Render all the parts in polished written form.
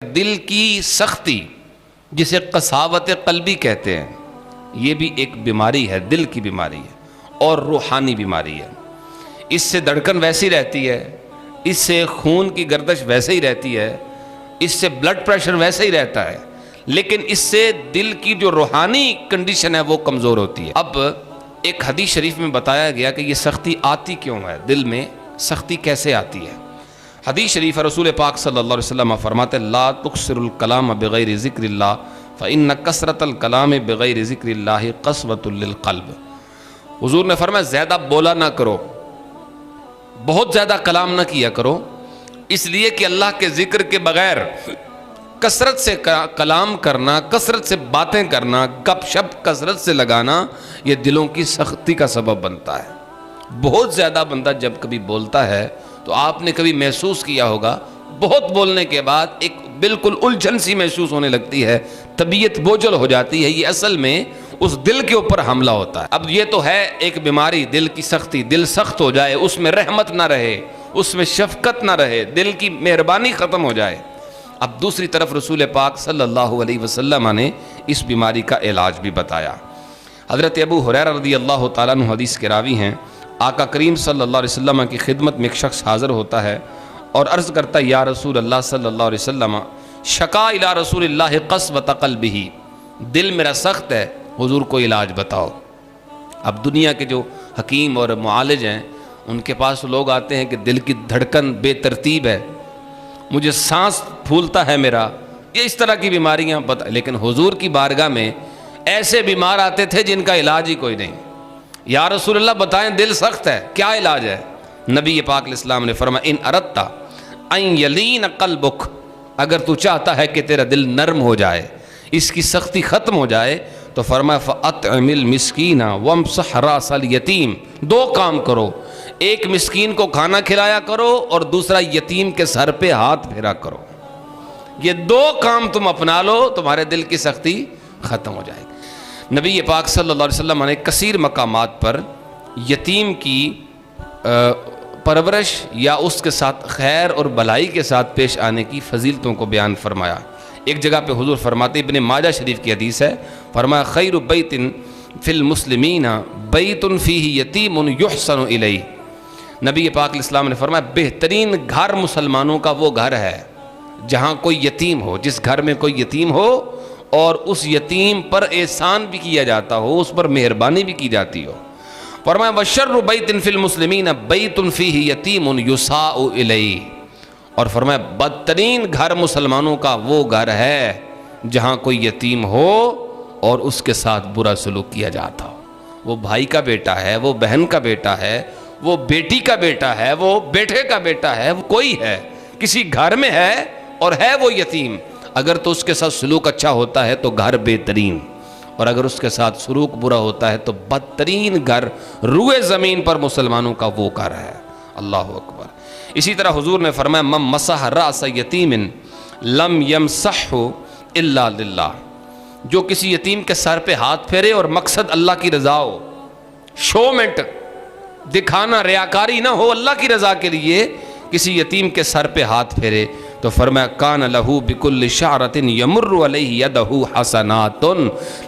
دل کی سختی جسے قساوت قلبی کہتے ہیں، یہ بھی ایک بیماری ہے، دل کی بیماری ہے اور روحانی بیماری ہے۔ اس سے دھڑکن ویسی رہتی ہے، اس سے خون کی گردش ویسے ہی رہتی ہے، اس سے بلڈ پریشر ویسے ہی رہتا ہے، لیکن اس سے دل کی جو روحانی کنڈیشن ہے وہ کمزور ہوتی ہے۔ اب ایک حدیث شریف میں بتایا گیا کہ یہ سختی آتی کیوں ہے، دل میں سختی کیسے آتی ہے۔ حدیث شریف رسول پاک صلی اللہ علیہ وسلم فرماتے لا تکثر الکلام بغیر ذکر اللہ فإن کثرت الکلام بغیر ذکر اللہ قسوۃ للقلب۔ حضور نے فرمایا زیادہ بولا نہ کرو، بہت زیادہ کلام نہ کیا کرو، اس لیے کہ اللہ کے ذکر کے بغیر کثرت سے کلام کرنا، کثرت سے باتیں کرنا، گپ شپ کثرت سے لگانا، یہ دلوں کی سختی کا سبب بنتا ہے۔ بہت زیادہ بندہ جب کبھی بولتا ہے تو آپ نے کبھی محسوس کیا ہوگا، بہت بولنے کے بعد ایک بالکل الجھن سی محسوس ہونے لگتی ہے، طبیعت بوجھل ہو جاتی ہے، یہ اصل میں اس دل کے اوپر حملہ ہوتا ہے۔ اب یہ تو ہے ایک بیماری، دل کی سختی، دل سخت ہو جائے، اس میں رحمت نہ رہے، اس میں شفقت نہ رہے، دل کی مہربانی ختم ہو جائے۔ اب دوسری طرف رسول پاک صلی اللہ علیہ وسلم نے اس بیماری کا علاج بھی بتایا۔ حضرت ابو ہریرہ رضی اللہ تعالیٰ عنہ حدیث کے راوی ہیں، آقا کریم صلی اللہ علیہ وسلم کی خدمت میں ایک شخص حاضر ہوتا ہے اور عرض کرتا ہے یا رسول اللہ صلی اللہ علیہ وسلم شکا الی رسول اللہ قسوۃ قلبہ، دل میرا سخت ہے، حضور کو علاج بتاؤ۔ اب دنیا کے جو حکیم اور معالج ہیں ان کے پاس لوگ آتے ہیں کہ دل کی دھڑکن بے ترتیب ہے، مجھے سانس پھولتا ہے میرا، یہ اس طرح کی بیماریاں لیکن حضور کی بارگاہ میں ایسے بیمار آتے تھے جن کا علاج ہی کوئی نہیں۔ یا رسول اللہ بتائیں دل سخت ہے، کیا علاج ہے؟ نبی پاک علیہ السلام نے فرمایا ان اردت ان یلین قلبک، اگر تو چاہتا ہے کہ تیرا دل نرم ہو جائے، اس کی سختی ختم ہو جائے، تو فرمایا فاطعم المسکین وامسح راس الیتیم، دو کام کرو، ایک مسکین کو کھانا کھلایا کرو اور دوسرا یتیم کے سر پہ ہاتھ پھیرا کرو۔ یہ دو کام تم اپنا لو، تمہارے دل کی سختی ختم ہو جائے گی۔ نبی پاک صلی اللہ علیہ وسلم نے کثیر مقامات پر یتیم کی پرورش یا اس کے ساتھ خیر اور بھلائی کے ساتھ پیش آنے کی فضیلتوں کو بیان فرمایا۔ ایک جگہ پہ حضور فرماتے، ابن ماجہ شریف کی حدیث ہے، فرمایا خیر بیت فی المسلمین بیت فیہ یتیم یحسن الیہ۔ نبی پاک علیہ السلام نے فرمایا بہترین گھر مسلمانوں کا وہ گھر ہے جہاں کوئی یتیم ہو، جس گھر میں کوئی یتیم ہو اور اس یتیم پر احسان بھی کیا جاتا ہو، اس پر مہربانی بھی کی جاتی ہو۔ فرمایا وشر بیت فی المسلمین بیت فیہ یتیم یساء الیہ، اور فرمایا بدترین گھر مسلمانوں کا وہ گھر ہے جہاں کوئی یتیم ہو اور اس کے ساتھ برا سلوک کیا جاتا ہو۔ وہ بھائی کا بیٹا ہے، وہ بہن کا بیٹا ہے، وہ بیٹی کا بیٹا ہے، وہ بیٹے کا بیٹا ہے، وہ کوئی ہے، کسی گھر میں ہے اور ہے وہ یتیم، اگر تو اس کے ساتھ سلوک اچھا ہوتا ہے تو گھر بہترین، اور اگر اس کے ساتھ سلوک برا ہوتا ہے تو بدترین گھر روئے زمین پر مسلمانوں کا وہ گھر ہے۔ اللہ اکبر۔ اسی طرح حضور نے فرمایا من مسح راس یتیم لم یمسحہ الا للہ، جو کسی یتیم کے سر پہ ہاتھ پھیرے اور مقصد اللہ کی رضا ہو، شومنٹ دکھانا، ریاکاری نہ ہو، اللہ کی رضا کے لیے کسی یتیم کے سر پہ ہاتھ پھیرے، تو فرمایا کان لہو بکل شعرۃ یمر علیہ یدہ حسنات،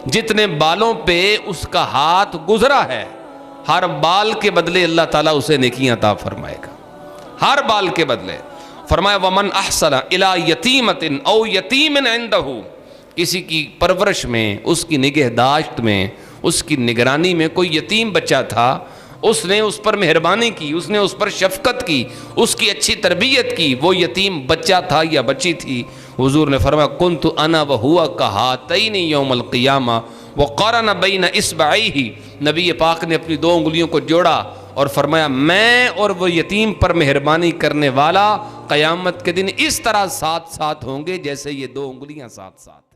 جتنے بالوں پہ اس کا ہاتھ گزرا ہے ہر بال کے بدلے اللہ تعالیٰ اسے نیکیاں عطا فرمائے گا، ہر بال کے بدلے۔ فرمایا ومن احسن الی یتیمۃ او یتیم عندہ، کسی کی پرورش میں، اس کی نگہداشت میں، اس کی نگرانی میں کوئی یتیم بچہ تھا، اس نے اس پر مہربانی کی، اس نے اس پر شفقت کی، اس کی اچھی تربیت کی، وہ یتیم بچہ تھا یا بچی تھی، حضور نے فرمایا کنت انا وہو کہاتین یوم القیامہ وقارن بین اصبعیہ، نبی پاک نے اپنی دو انگلیوں کو جوڑا اور فرمایا میں اور وہ یتیم پر مہربانی کرنے والا قیامت کے دن اس طرح ساتھ ساتھ ہوں گے جیسے یہ دو انگلیاں ساتھ ساتھ۔